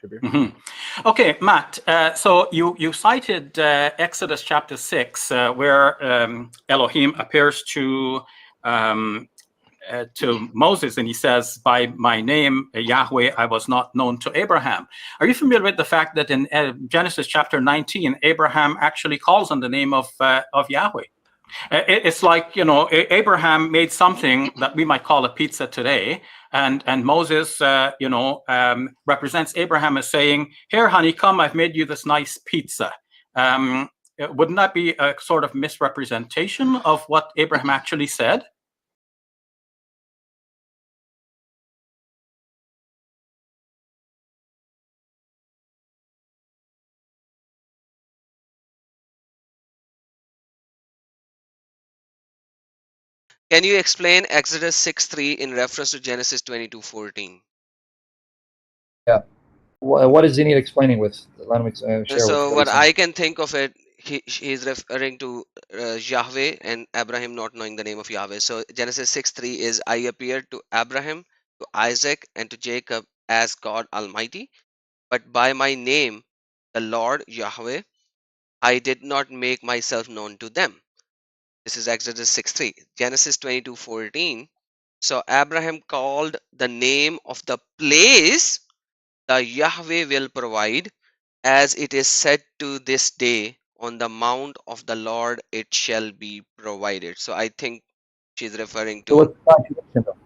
Shabir. Okay, Matt. So you cited Exodus chapter 6, where Elohim appears to Moses, and he says, "By my name, Yahweh, I was not known to Abraham." Are you familiar with the fact that in Genesis chapter 19, Abraham actually calls on the name of Yahweh? It's like, Abraham made something that we might call a pizza today, and Moses, represents Abraham as saying, "Here, honey, come, I've made you this nice pizza." Wouldn't that be a sort of misrepresentation of what Abraham actually said? Can you explain Exodus 6:3 in reference to Genesis 22:14? Yeah. What does he need explaining with? Let him share So what what he's saying. I can think of it, he's referring to Yahweh and Abraham not knowing the name of Yahweh. So Genesis 6:3 is, "I appeared to Abraham, to Isaac, and to Jacob as God Almighty, but by my name, the Lord Yahweh, I did not make myself known to them." This is Exodus 6:3. Genesis 22:14. "So Abraham called the name of the place, the Yahweh will provide, as it is said to this day, on the mount of the Lord it shall be provided." So I think she's referring So to, what's the contradiction, though?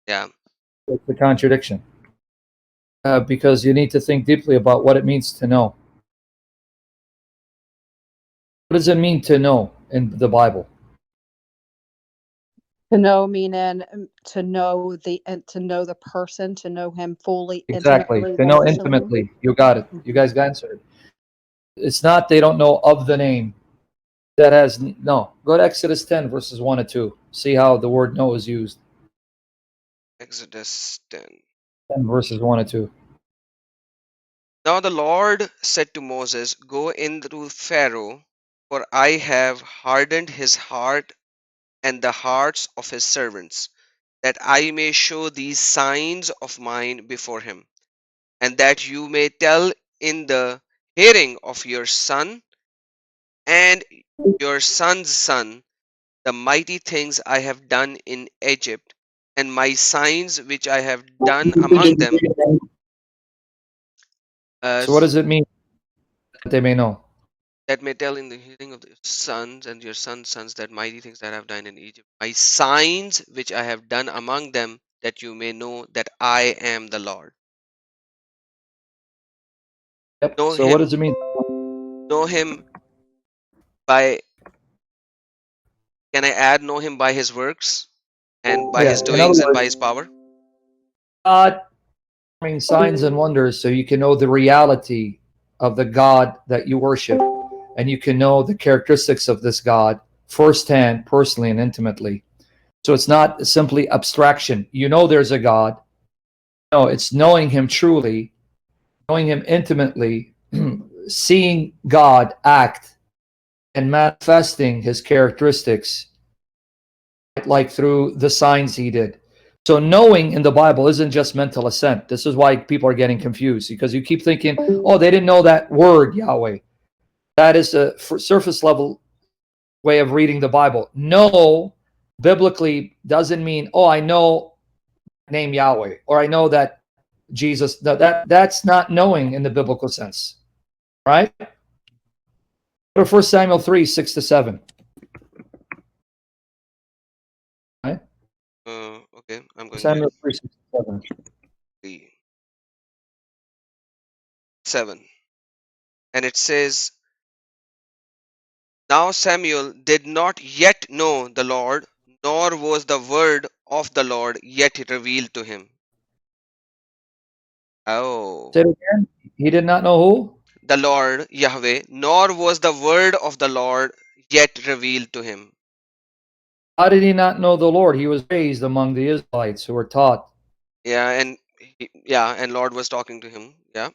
yeah. What's the contradiction? Because you need to think deeply about what it means to know. What does it mean to know in the Bible? To know meaning to know the person, to know him fully, Exactly. intimately, To know relationally. intimately. You got it. You guys got answered. It's not they don't know of the name. That has no. Go to Exodus 10, verses 1 and 2. See how the word know is used. Exodus 10. 10 verses 1 and 2. Now the Lord said to Moses, "Go in through Pharaoh, for I have hardened his heart and the hearts of his servants, that I may show these signs of mine before him, and that you may tell in the hearing of your son and your son's son the mighty things I have done in Egypt, and my signs which I have done among them." So what does it mean that they may know? That may tell in the hearing of your sons and your sons' sons that mighty things that I have done in Egypt, my signs which I have done among them, that you may know that I am the Lord. Yep. Know So what him, does it mean? know him by, can I add, know him by his works and by Yeah. his In other doings and by words, his power? God performing signs and wonders so you can know the reality of the God that you worship, and you can know the characteristics of this God firsthand, personally, and intimately. So it's not simply abstraction. You know there's a God. No, it's knowing him truly, knowing him intimately, seeing God act and manifesting his characteristics, like through the signs he did. So knowing in the Bible isn't just mental assent. This is why people are getting confused, because you keep thinking, oh, they didn't know that word, Yahweh. That is a surface level way of reading the Bible. Know biblically doesn't mean, oh, I know name Yahweh, or I know that Jesus. That's not knowing in the biblical sense, right? Go to 1 Samuel 3, 6 to 7. Right? Okay, I'm going there. Samuel 3, 6 to 7. 3, 7. And it says, "Now Samuel did not yet know the Lord, nor was the word of the Lord yet revealed to him." Oh. Say it again. He did not know who? The Lord Yahweh, nor was the word of the Lord yet revealed to him. How did he not know the Lord? He was raised among the Israelites who were taught. Yeah, and Lord was talking to him. Yeah.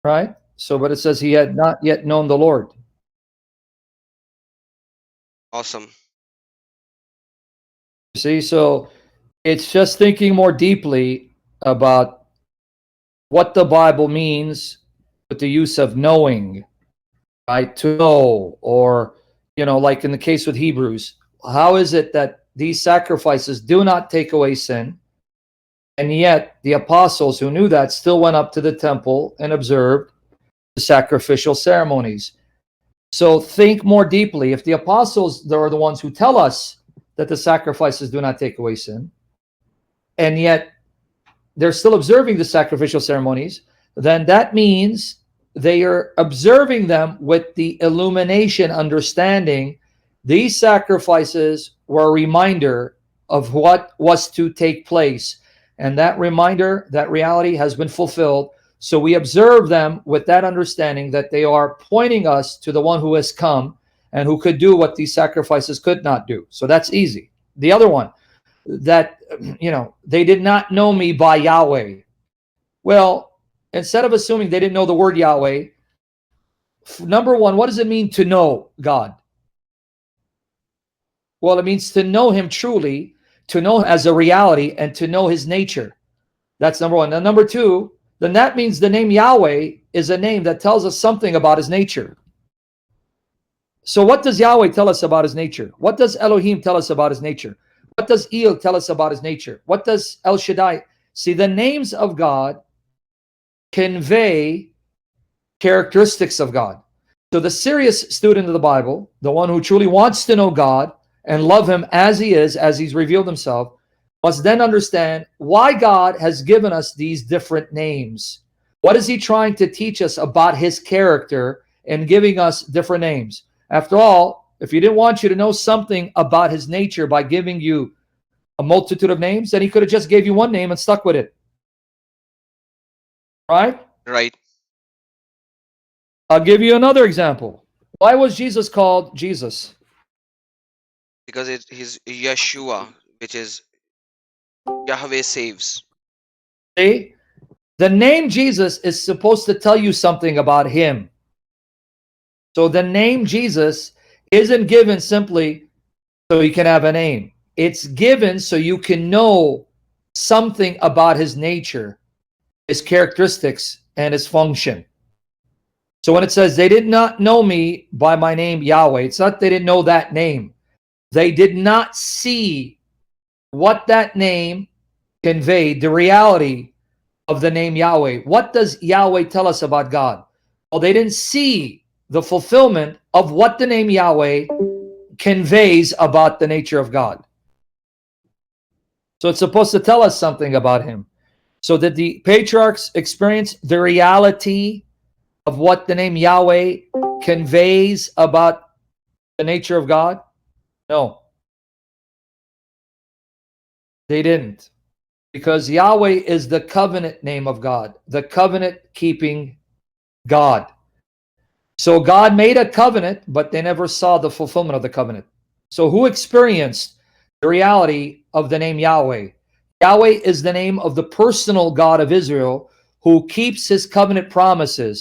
Right? So, but it says he had not yet known the Lord. Awesome. See, so it's just thinking more deeply about what the Bible means with the use of knowing, right? To know, or, like in the case with Hebrews, how is it that these sacrifices do not take away sin? And yet the apostles who knew that still went up to the temple and observed the sacrificial ceremonies. So think more deeply. If the apostles are the ones who tell us that the sacrifices do not take away sin, and yet they're still observing the sacrificial ceremonies, then that means they are observing them with the illumination, understanding these sacrifices were a reminder of what was to take place. And that reminder, that reality has been fulfilled. So we observe them with that understanding that they are pointing us to the one who has come and who could do what these sacrifices could not do. So that's easy. The other one, that, they did not know me by Yahweh. Well, instead of assuming they didn't know the word Yahweh, number one, what does it mean to know God? Well, it means to know him truly, to know him as a reality, and to know his nature. That's number one. And number two, then that means the name Yahweh is a name that tells us something about his nature. So what does Yahweh tell us about his nature? What does Elohim tell us about his nature? What does El tell us about his nature? What does El Shaddai? See, the names of God convey characteristics of God. So the serious student of the Bible, the one who truly wants to know God and love him as he is, as he's revealed himself, must then understand why God has given us these different names. What is he trying to teach us about his character in giving us different names? After all, if he didn't want you to know something about his nature by giving you a multitude of names, then he could have just gave you one name and stuck with it. Right? Right. I'll give you another example. Why was Jesus called Jesus? Because he's Yeshua, which is Yahweh saves. See? The name Jesus is supposed to tell you something about him. So the name Jesus isn't given simply so you can have a name. It's given so you can know something about his nature, his characteristics, and his function. So when it says they did not know me by my name Yahweh, it's not they didn't know that name. They did not see what that name conveyed, the reality of the name Yahweh. What does Yahweh tell us about God? Well, they didn't see the fulfillment of what the name Yahweh conveys about the nature of God. So it's supposed to tell us something about him. So did the patriarchs experience the reality of what the name Yahweh conveys about the nature of God? No. They didn't. Because Yahweh is the covenant name of God, the covenant-keeping God. So God made a covenant, but they never saw the fulfillment of the covenant. So who experienced the reality of the name Yahweh? Yahweh is the name of the personal God of Israel who keeps his covenant promises.